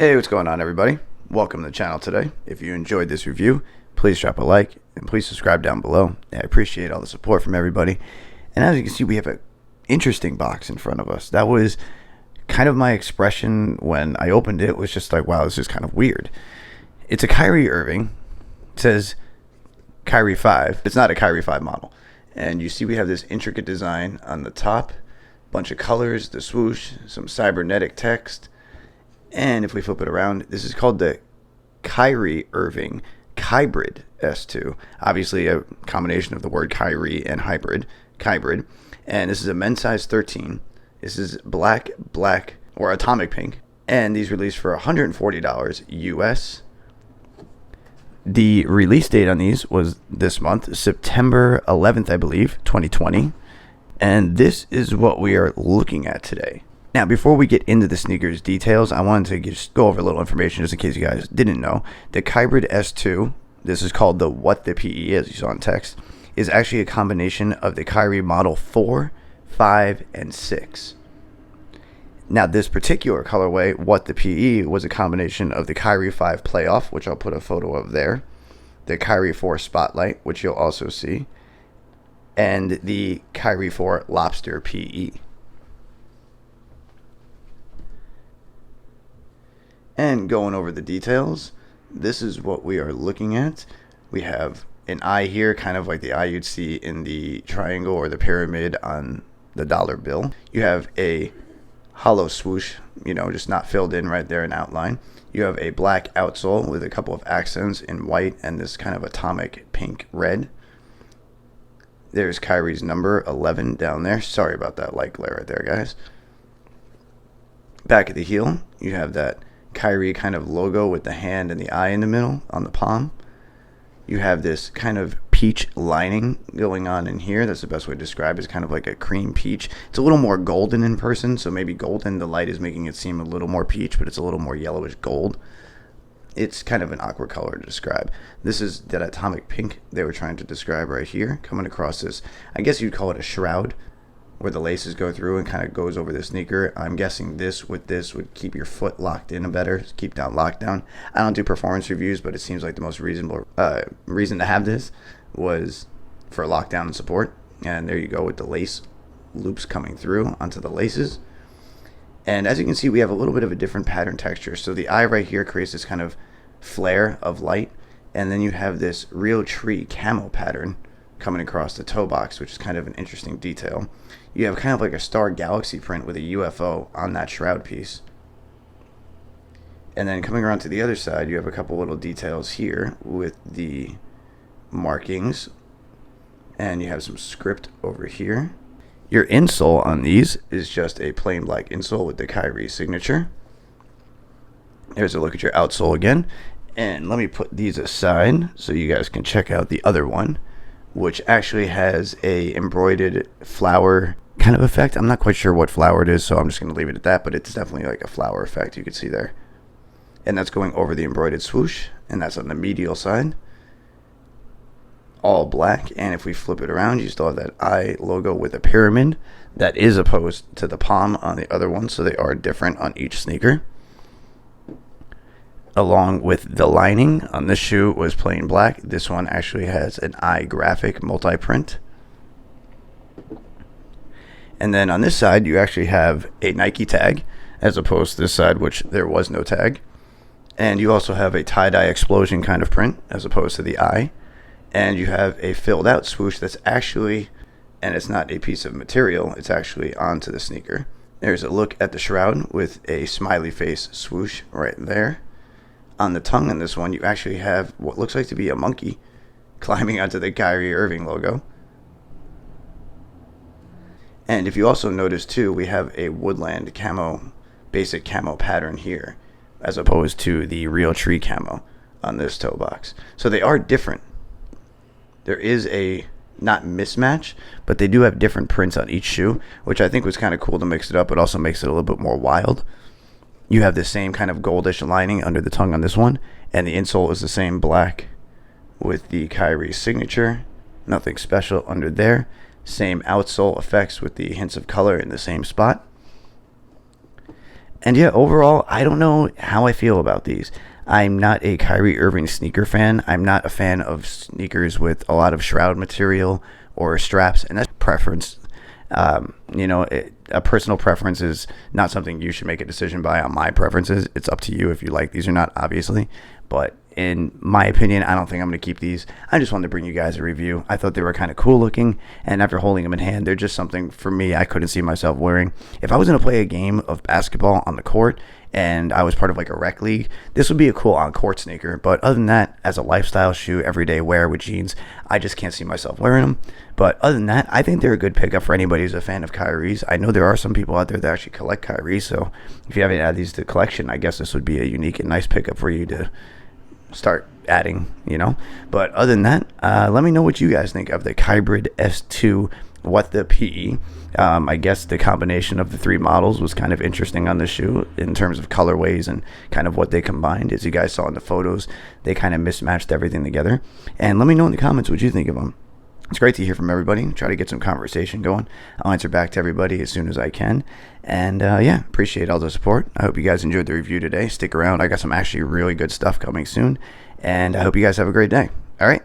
Hey, what's going on, everybody? Welcome to the channel today. If you enjoyed this review, please drop a like and please subscribe down below. I appreciate all the support from everybody. And as you can see, we have an interesting box in front of us. That was kind of my expression when I opened it. It was just like, wow, this is kind of weird. It's a Kyrie Irving. It says Kyrie 5. It's not a Kyrie 5 model. And you see we have this intricate design on the top, bunch of colors, the swoosh, some cybernetic text. And if we flip it around, this is called the Kyrie Irving Kybrid S2. Obviously a combination of the word Kyrie and hybrid, Kybrid. And this is a men's size 13. This is black, or atomic pink. And these released for $140 US. The release date on these was this month, September 11th, I believe, 2020. And this is what we are looking at today. Now, before we get into the sneakers details, I wanted to just go over a little information just in case you guys didn't know. The Kybrid S2, this is called the What the PE is, you saw in text, is actually a combination of the Kyrie Model 4, 5, and 6. Now, this particular colorway, What the PE, was a combination of the Kyrie 5 Playoff, which I'll put a photo of there, the Kyrie 4 Spotlight, which you'll also see, and the Kyrie 4 Lobster PE. And going over the details, this is what we are looking at. We have an eye here, kind of like the eye you'd see in the triangle or the pyramid on the dollar bill. You have a hollow swoosh, just not filled in right there in outline. You have a black outsole with a couple of accents in white and this kind of atomic pink red. There's Kyrie's number 11 down there. Sorry about that light glare right there, guys. Back at the heel, you have that Kyrie kind of logo with the hand and the eye in the middle on the palm. You have this kind of peach lining going on in here. That's the best way to describe it. It's kind of like a cream peach. It's a little more golden in person, so maybe golden, the light is making it seem a little more peach, but it's a little more yellowish gold. It's kind of an awkward color to describe. This is that atomic pink they were trying to describe right here, coming across this, I guess you'd call it a shroud, where the laces go through and kind of goes over the sneaker. I'm guessing this would keep your foot locked in better, keep down lockdown. I don't do performance reviews, but it seems like the most reasonable reason to have this was for lockdown and support. And there you go with the lace loops coming through onto the laces. And as you can see, we have a little bit of a different pattern texture. So the eye right here creates this kind of flare of light, and then you have this real tree camo pattern coming across the toe box, which is kind of an interesting detail. You have kind of like a star galaxy print with a UFO on that shroud piece. And then coming around to the other side, you have a couple little details here with the markings. And you have some script over here. Your insole on these is just a plain black insole with the Kyrie signature. Here's a look at your outsole again. And let me put these aside so you guys can check out the other one, which actually has a embroidered flower kind of effect. I'm not quite sure what flower it is, so I'm just going to leave it at that, but it's definitely like a flower effect you can see there. And that's going over the embroidered swoosh, and that's on the medial side. All black, and if we flip it around, you still have that eye logo with a pyramid that is opposed to the palm on the other one, so they are different on each sneaker. Along with the lining on this shoe was plain black. This one actually has an eye graphic multi-print. And then on this side, you actually have a Nike tag, as opposed to this side, which there was no tag. And you also have a tie-dye explosion kind of print, as opposed to the eye. And you have a filled out swoosh that's actually, and it's not a piece of material, it's actually onto the sneaker. There's a look at the shroud with a smiley face swoosh right there. On the tongue on this one, you actually have what looks like to be a monkey climbing onto the Kyrie Irving logo. And if you also notice too, we have a woodland camo, basic camo pattern here, as opposed to the real tree camo on this toe box. So they are different. There is a not mismatch, but they do have different prints on each shoe, which I think was kind of cool to mix it up, but also makes it a little bit more wild. You have the same kind of goldish lining under the tongue on this one, and the insole is the same black with the Kyrie signature. Nothing special under there. Same outsole effects with the hints of color in the same spot. And yeah, overall, I don't know how I feel about these. I'm not a Kyrie Irving sneaker fan. I'm not a fan of sneakers with a lot of shroud material or straps, and that's preference. A personal preference is not something you should make a decision by on my preferences. It's up to you if you like these or not, obviously. But in my opinion, I don't think I'm going to keep these. I just wanted to bring you guys a review. I thought they were kind of cool looking, and after holding them in hand, they're just something for me I couldn't see myself wearing. If I was going to play a game of basketball on the court and I was part of like a rec league, this would be a cool on-court sneaker. But other than that, as a lifestyle shoe, everyday wear with jeans, I just can't see myself wearing them. But other than that, I think they're a good pickup for anybody who's a fan of Kyrie's. I know there are some people out there that actually collect Kyrie, so if you haven't added these to the collection, I guess this would be a unique and nice pickup for you to start adding. But other than that, let me know what you guys think of the Kybrid S2 What the PE. I guess the combination of the three models was kind of interesting on the shoe in terms of colorways and kind of what they combined. As you guys saw in the photos, they kind of mismatched everything together. And let me know in the comments what you think of them. It's great to hear from everybody. Try to get some conversation going. I'll answer back to everybody as soon as I can. And appreciate all the support. I hope you guys enjoyed the review today. Stick around. I got some actually really good stuff coming soon. And I hope you guys have a great day. All right.